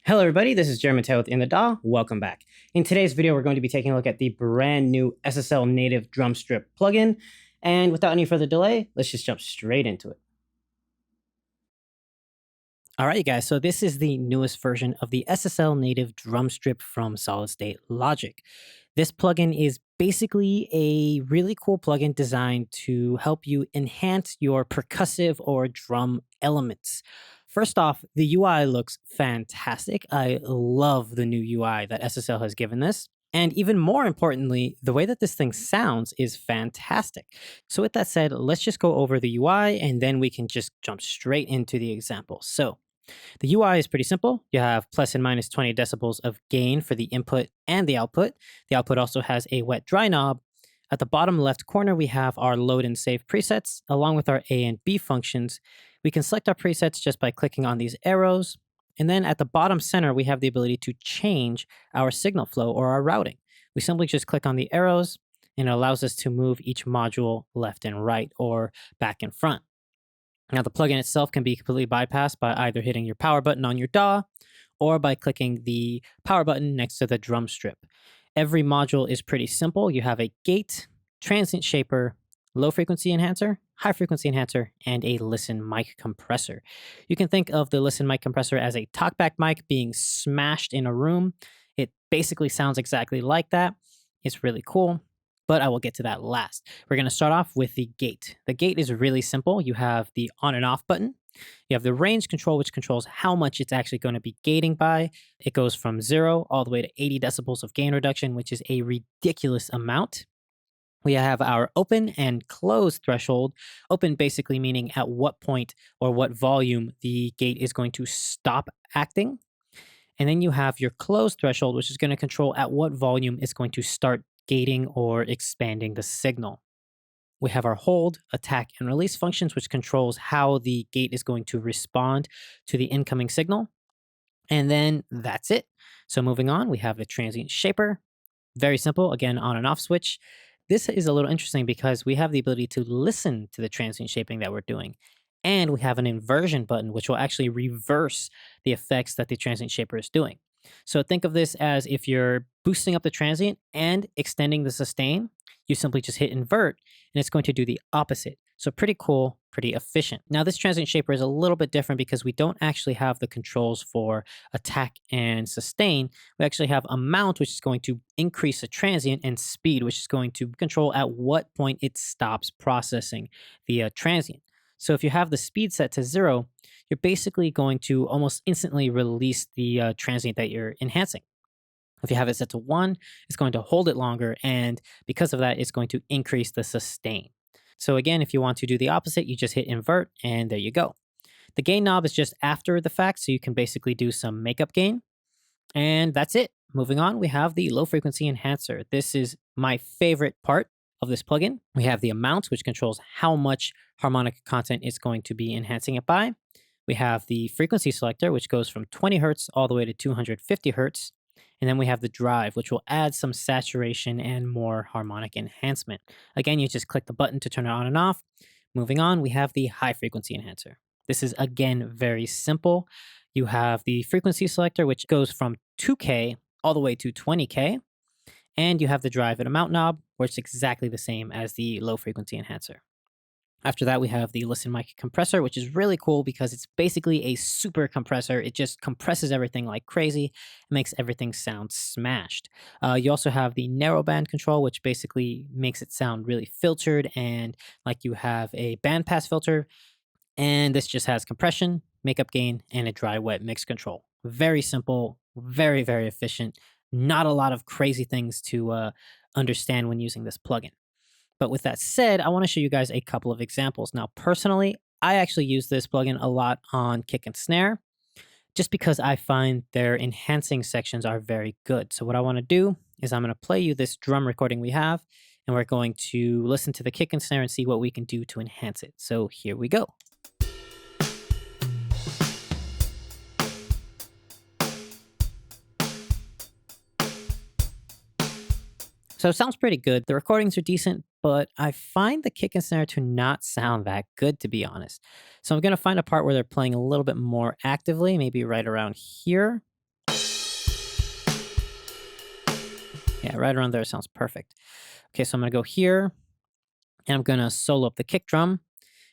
Hello everybody, this is Jeremy Taylor with In the DAW. Welcome back. In today's video, we're going to be taking a look at the brand new SSL native drum strip plugin. And without any further delay, let's just jump straight into it. All right, you guys, so this is the newest version of the SSL native drum strip from Solid State Logic. This plugin is basically a really cool plugin designed to help you enhance your percussive or drum elements. First off, the UI looks fantastic. I love the new UI that SSL has given this. And even more importantly, the way that this thing sounds is fantastic. So with that said, let's just go over the UI and then we can just jump straight into the example. So the UI is pretty simple. You have plus and minus 20 decibels of gain for the input and the output. The output also has a wet dry knob. At the bottom left corner, we have our load and save presets, along with our A and B functions. We can select our presets just by clicking on these arrows. And then at the bottom center, we have the ability to change our signal flow or our routing. We simply just click on the arrows, and it allows us to move each module left and right or back and front. Now, the plugin itself can be completely bypassed by either hitting your power button on your DAW or by clicking the power button next to the drum strip. Every module is pretty simple. You have a gate, transient shaper, low frequency enhancer, high frequency enhancer, and a listen mic compressor. You can think of the listen mic compressor as a talkback mic being smashed in a room. It basically sounds exactly like that. It's really cool, but I will get to that last. We're going to start off with the gate. The gate is really simple. You have the on and off button. You have the range control, which controls how much it's actually going to be gating by. It goes from 0 all the way to 80 decibels of gain reduction, which is a ridiculous amount. We have our open and close threshold. Open basically meaning at what point or what volume the gate is going to stop acting. And then you have your close threshold, which is going to control at what volume it's going to start gating or expanding the signal. We have our hold, attack, and release functions, which controls how the gate is going to respond to the incoming signal. And then that's it. So moving on, we have the transient shaper. Very simple, again, on and off switch. This is a little interesting because we have the ability to listen to the transient shaping that we're doing. And we have an inversion button, which will actually reverse the effects that the transient shaper is doing. So think of this as if you're boosting up the transient and extending the sustain, you simply just hit invert and it's going to do the opposite. So pretty cool, pretty efficient. Now this transient shaper is a little bit different because we don't actually have the controls for attack and sustain. We actually have amount, which is going to increase the transient, and speed, which is going to control at what point it stops processing the transient. So if you have the speed set to 0, you're basically going to almost instantly release the transient that you're enhancing. If you have it set to 1, it's going to hold it longer, and because of that, it's going to increase the sustain. So again, if you want to do the opposite, you just hit invert, and there you go. The gain knob is just after the fact, so you can basically do some makeup gain, and that's it. Moving on, we have the low frequency enhancer. This is my favorite part of this plugin. We have the amount, which controls how much harmonic content it's going to be enhancing it by. We have the frequency selector, which goes from 20 hertz all the way to 250 hertz. And then we have the drive, which will add some saturation and more harmonic enhancement. Again, you just click the button to turn it on and off. Moving on, we have the high frequency enhancer. This is, again, very simple. You have the frequency selector, which goes from 2K all the way to 20K. And you have the drive and amount knob, where it's exactly the same as the low frequency enhancer. After that, we have the Listen Mic Compressor, which is really cool because it's basically a super compressor. It just compresses everything like crazy. It makes everything sound smashed. You also have the narrowband control, which basically makes it sound really filtered and like you have a bandpass filter. And this just has compression, makeup gain, and a dry-wet mix control. Very simple, very, very efficient. Not a lot of crazy things to understand when using this plugin. But with that said, I want to show you guys a couple of examples. Now, personally, I actually use this plugin a lot on kick and snare just because I find their enhancing sections are very good. So what I want to do is I'm going to play you this drum recording we have, and we're going to listen to the kick and snare and see what we can do to enhance it. So here we go. So it sounds pretty good. The recordings are decent, but I find the kick and snare to not sound that good, to be honest. So I'm going to find a part where they're playing a little bit more actively, maybe right around here. Yeah, right around there sounds perfect. Okay, so I'm gonna go here and I'm gonna solo up the kick drum.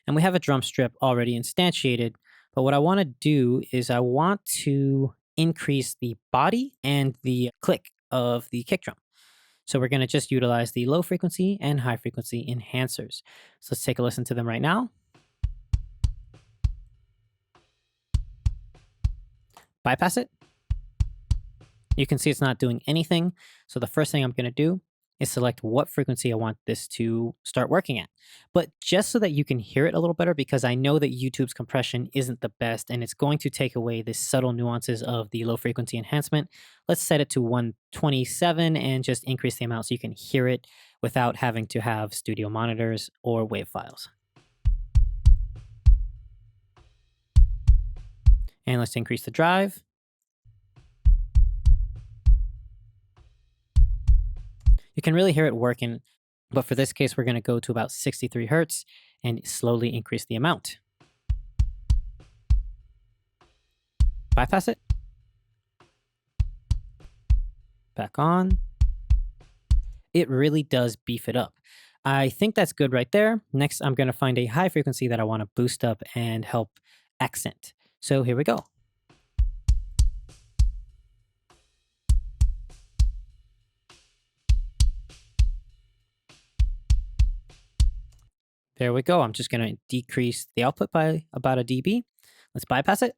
And we have a drum strip already instantiated. But what I wanna do is I want to increase the body and the click of the kick drum. So we're gonna just utilize the low frequency and high frequency enhancers. So let's take a listen to them right now. Bypass it. You can see it's not doing anything. So the first thing I'm going to do is select what frequency I want this to start working at. But just so that you can hear it a little better, because I know that YouTube's compression isn't the best and it's going to take away the subtle nuances of the low frequency enhancement, let's set it to 127 and just increase the amount so you can hear it without having to have studio monitors or WAV files. And let's increase the drive. You can really hear it working, but for this case, we're going to go to about 63 hertz and slowly increase the amount. Bypass it. Back on. It really does beef it up. I think that's good right there. Next, I'm going to find a high frequency that I want to boost up and help accent. So here we go. There we go. I'm just going to decrease the output by about a dB. Let's bypass it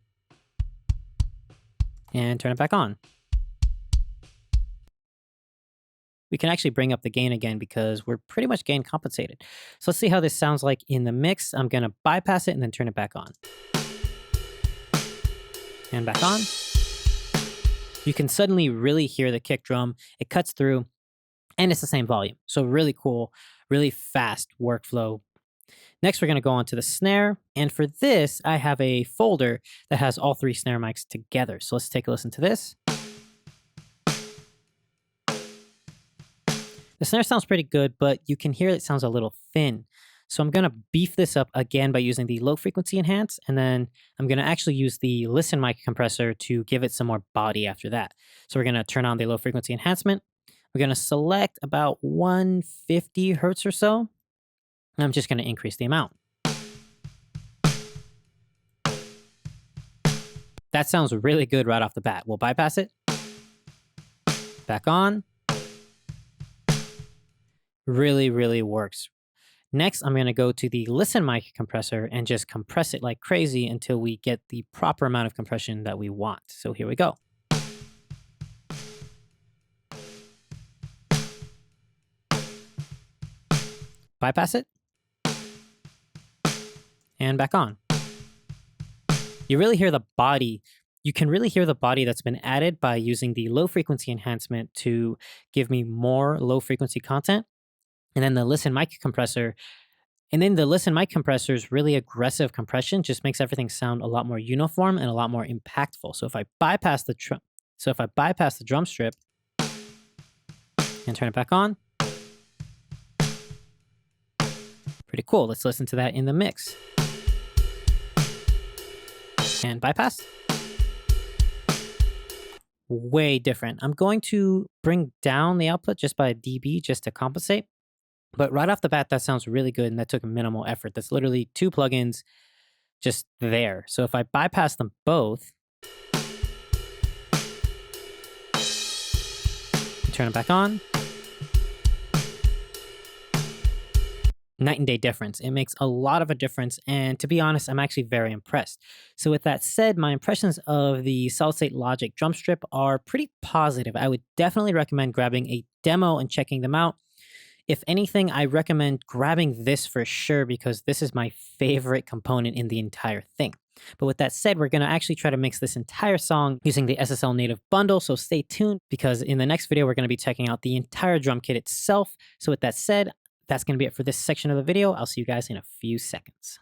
and turn it back on. We can actually bring up the gain again because we're pretty much gain compensated. So let's see how this sounds like in the mix. I'm going to bypass it and then turn it back on. And back on. You can suddenly really hear the kick drum. It cuts through and it's the same volume. So really cool, really fast workflow. Next, we're going to go on to the snare. And for this, I have a folder that has all three snare mics together. So let's take a listen to this. The snare sounds pretty good, but you can hear it sounds a little thin. So I'm going to beef this up again by using the low frequency enhance. And then I'm going to actually use the listen mic compressor to give it some more body after that. So we're going to turn on the low frequency enhancement. We're going to select about 150 hertz or so. And I'm just going to increase the amount. That sounds really good right off the bat. We'll bypass it. Back on. Really, really works. Next, I'm going to go to the listen mic compressor and just compress it like crazy until we get the proper amount of compression that we want. So here we go. Bypass it. And back on. You really hear the body. You can really hear the body that's been added by using the low frequency enhancement to give me more low frequency content. And then the listen mic compressor. And then the listen mic compressor's really aggressive compression just makes everything sound a lot more uniform and a lot more impactful. So if I bypass the drum strip and turn it back on, pretty cool. Let's listen to that in the mix. And bypass. Way different. I'm going to bring down the output just by a dB just to compensate. But right off the bat, that sounds really good, and that took minimal effort. That's literally two plugins just there. So if I bypass them both, turn it back on, night and day difference. It makes a lot of a difference, and to be honest, I'm actually very impressed. So with that said, my impressions of the Solid State Logic drum strip are pretty positive. I would definitely recommend grabbing a demo and checking them out. If anything, I recommend grabbing this for sure because this is my favorite component in the entire thing. But with that said, we're going to actually try to mix this entire song using the SSL native bundle. So stay tuned because in the next video, we're going to be checking out the entire drum kit itself. So with that said, that's going to be it for this section of the video. I'll see you guys in a few seconds.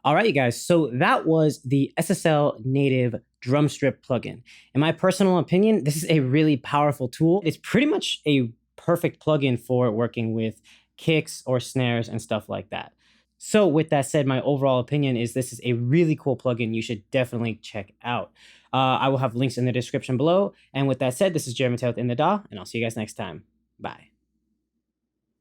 All right, you guys. So that was the SSL native drum strip plugin. In my personal opinion, this is a really powerful tool. It's pretty much a perfect plugin for working with kicks or snares and stuff like that. So with that said, my overall opinion is this is a really cool plugin you should definitely check out. I will have links in the description below. And with that said, this is Jeremy Taylor in the DAW, and I'll see you guys next time. Bye.